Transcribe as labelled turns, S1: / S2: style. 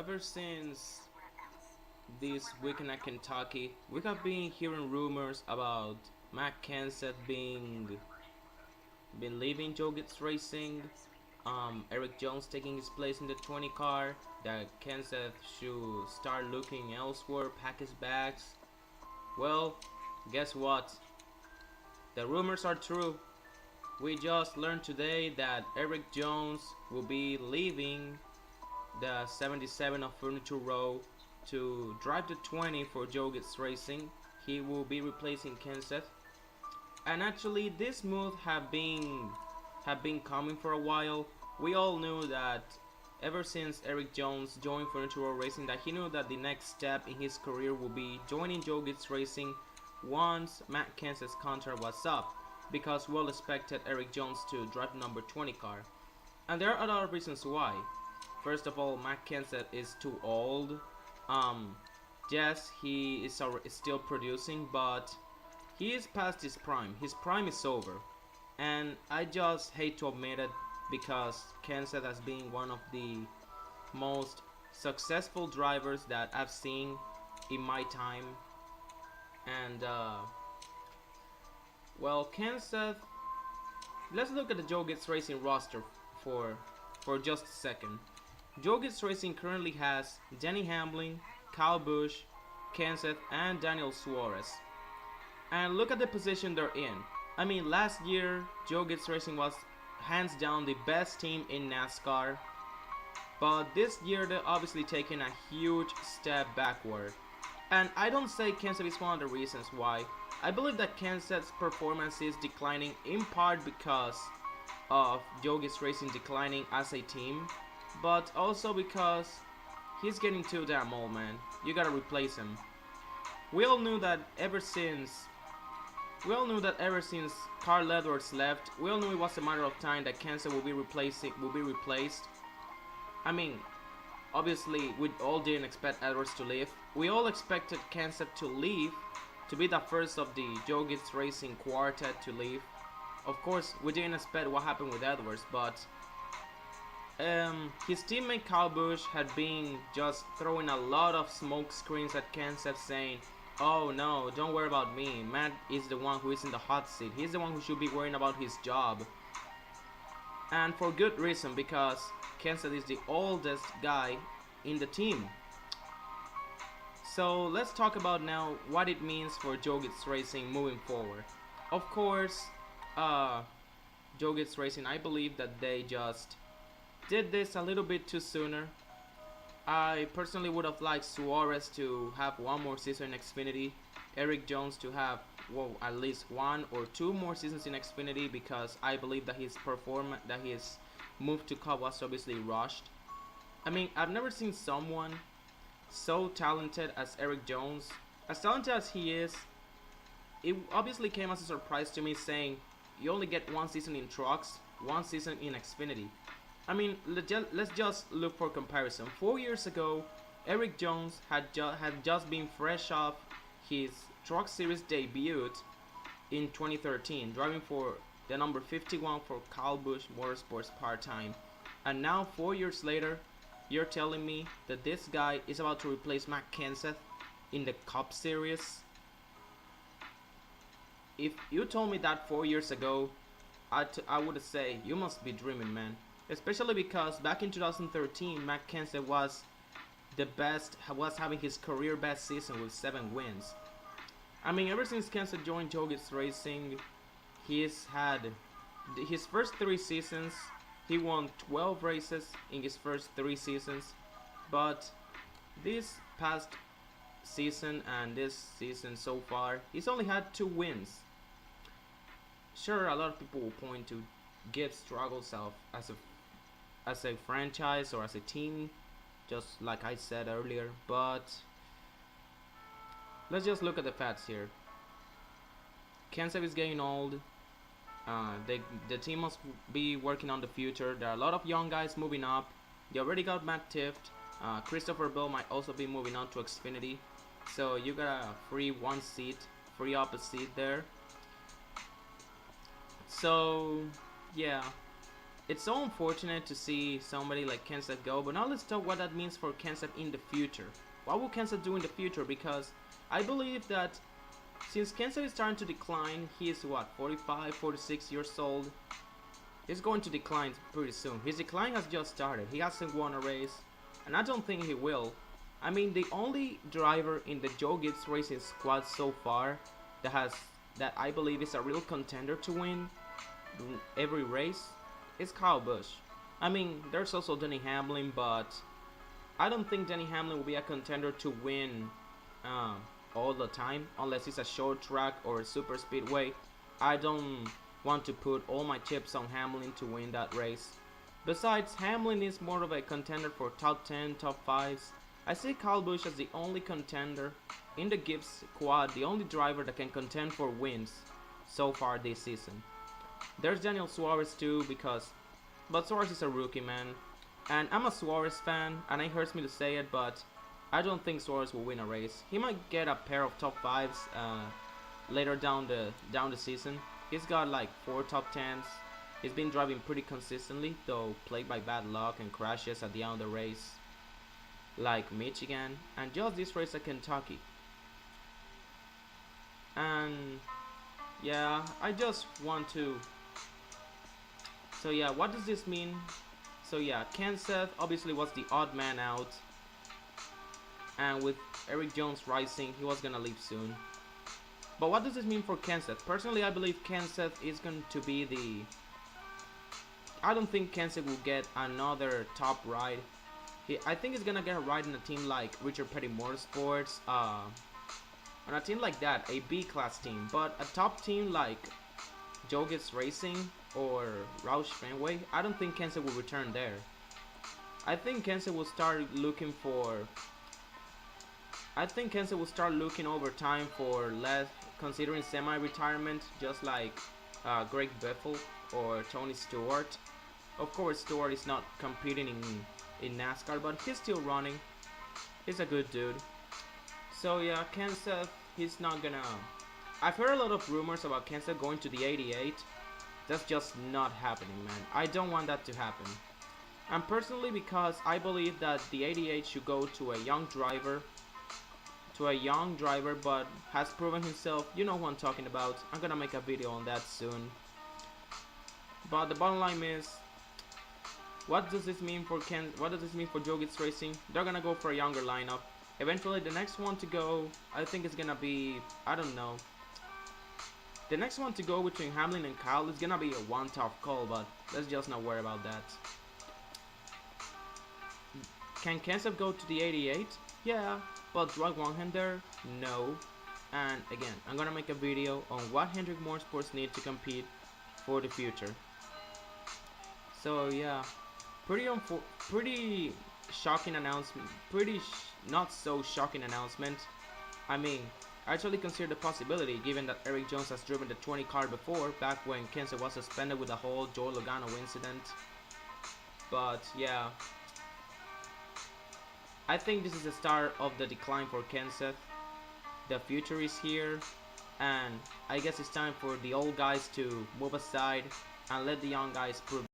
S1: Ever since this weekend at Kentucky, we have been hearing rumors about Matt Kenseth been leaving Jogits Racing, Erik Jones taking his place in the 20 car, that Kenseth should start looking elsewhere, pack his bags. Well, guess what? The rumors are true. We just learned today that Erik Jones will be leaving the 77 of Furniture Row to drive the 20 for Jogits Racing. He will be replacing Kenseth. And actually, this move have been coming for a while. We all knew that ever since Erik Jones joined Furniture Row Racing, that he knew that the next step in his career will be joining Jogits Racing once Matt Kenseth's contract was up, because we all expected Erik Jones to drive the number 20 car. And there are a lot of reasons why. First of all, Matt Kenseth is too old. Um, yes, he is still producing, but he is past his prime. His prime is over. And I just hate to admit it, because Kenseth has been one of the most successful drivers that I've seen in my time. And, well, Kenseth, let's look at the Jogits Racing roster for just a second. Jogits Racing currently has Denny Hamlin, Kyle Busch, Kenseth, and Daniel Suarez. And look at the position they're in. I mean, last year, Jogits Racing was hands down the best team in NASCAR. But this year, they're obviously taking a huge step backward. And I don't say Kenseth is one of the reasons why. I believe that Kenseth's performance is declining in part because of Jogits Racing declining as a team, but also because he's getting too damn old, man. You gotta replace him. We all knew that ever since Carl Edwards left, we all knew it was a matter of time that Kenseth will be replaced. I mean, obviously we all didn't expect Edwards to leave. We all expected Kenseth to leave, to be the first of the Jogits Racing quartet to leave. Of course, we didn't expect what happened with Edwards, but his teammate Kyle Busch had been just throwing a lot of smoke screens at Kenseth, saying, "Oh no, don't worry about me. Matt is the one who is in the hot seat. He's the one who should be worrying about his job." And for good reason, because Kenseth is the oldest guy in the team. So let's talk about now what it means for Jogits Racing moving forward. Of course, Jogits Racing, I believe that they just did this a little bit too sooner. I personally would have liked Suarez to have one more season in Xfinity, Erik Jones to have, well, at least one or two more seasons in Xfinity, because I believe that his move to Cup was obviously rushed. I mean, I've never seen someone so talented as Erik Jones. As talented as he is, it obviously came as a surprise to me, saying you only get one season in trucks, one season in Xfinity. I mean, let's just look for comparison. 4 years ago, Erik Jones had just been fresh off his Truck Series debut in 2013, driving for the number 51 for Kyle Busch Motorsports part-time. And now, 4 years later, you're telling me that this guy is about to replace Matt Kenseth in the Cup Series? If you told me that 4 years ago, I would say you must be dreaming, man. Especially because back in 2013, Matt Kenseth was having his career best season with 7 wins. I mean, ever since Kenseth joined Jogits Racing, he's had his first 3 seasons. He won 12 races in his first 3 seasons, but this past season and this season so far, he's only had 2 wins. Sure, a lot of people will point to Gibbs' struggles as a franchise or as a team, just like I said earlier, but let's just look at the facts here. Kenseth is getting old. The team must be working on the future. There are a lot of young guys moving up. They already got Matt Tifft. Christopher Bell might also be moving on to Xfinity. So you got a free up a seat there. So yeah, it's so unfortunate to see somebody like Kenseth go, but now let's talk what that means for Kenseth in the future. What will Kenseth do in the future? Because I believe that since Kenseth is starting to decline, he is what, 45, 46 years old. He's going to decline pretty soon. His decline has just started. He hasn't won a race, and I don't think he will. I mean, the only driver in the Joe Gibbs Racing squad so far that I believe is a real contender to win every race is Kyle Busch. I mean, there's also Denny Hamlin, but I don't think Denny Hamlin will be a contender to win all the time unless it's a short track or a super speedway. I don't want to put all my chips on Hamlin to win that race. Besides, Hamlin is more of a contender for top 10, top 5s. I see Kyle Busch as the only contender in the Gibbs squad, the only driver that can contend for wins so far this season. There's Daniel Suarez too, but Suarez is a rookie, man. And I'm a Suarez fan, and it hurts me to say it, but I don't think Suarez will win a race. He might get a pair of top 5s later down the season. He's got like 4 top 10s. He's been driving pretty consistently, though plagued by bad luck and crashes at the end of the race, like Michigan and just this race at Kentucky. And yeah, I just want to. So yeah, what does this mean? So yeah, Kenseth obviously was the odd man out, and with Erik Jones rising, he was gonna leave soon. But what does this mean for Kenseth? Personally, I believe Kenseth is going to be the... I don't think Kenseth will get another top ride. I think he's gonna get a ride in a team like Richard Petty Motorsports, on a team like that, a B-class team. But a top team like Joe Gibbs Racing or Roush Fenway, I don't think Kenseth will return there. I think Kenseth will start looking over time for less, considering semi-retirement, just like Greg Biffle or Tony Stewart. Of course, Stewart is not competing in NASCAR, but he's still running. He's a good dude. So yeah, Kenseth, he's not gonna... I've heard a lot of rumors about Kenseth going to the 88. That's just not happening, man. I don't want that to happen. And personally, because I believe that the 88 should go to a young driver, but has proven himself. You know who I'm talking about. I'm gonna make a video on that soon. But the bottom line is, what does this mean for Joe Gibbs Racing? They're gonna go for a younger lineup. Eventually, the next one to go, I think it's gonna be, I don't know. The next one to go between Hamlin and Kyle is gonna be a one tough call, but let's just not worry about that. Can Kenseth go to the 88? Yeah, but do I want him there? No. And again, I'm gonna make a video on what Hendrick Motorsports need to compete for the future. So yeah, pretty shocking announcement. Not so shocking announcement. I mean, I actually consider the possibility, given that Erik Jones has driven the 20 car before, back when Kenseth was suspended with the whole Joe Logano incident. But yeah, I think this is the start of the decline for Kenseth. The future is here, and I guess it's time for the old guys to move aside and let the young guys prove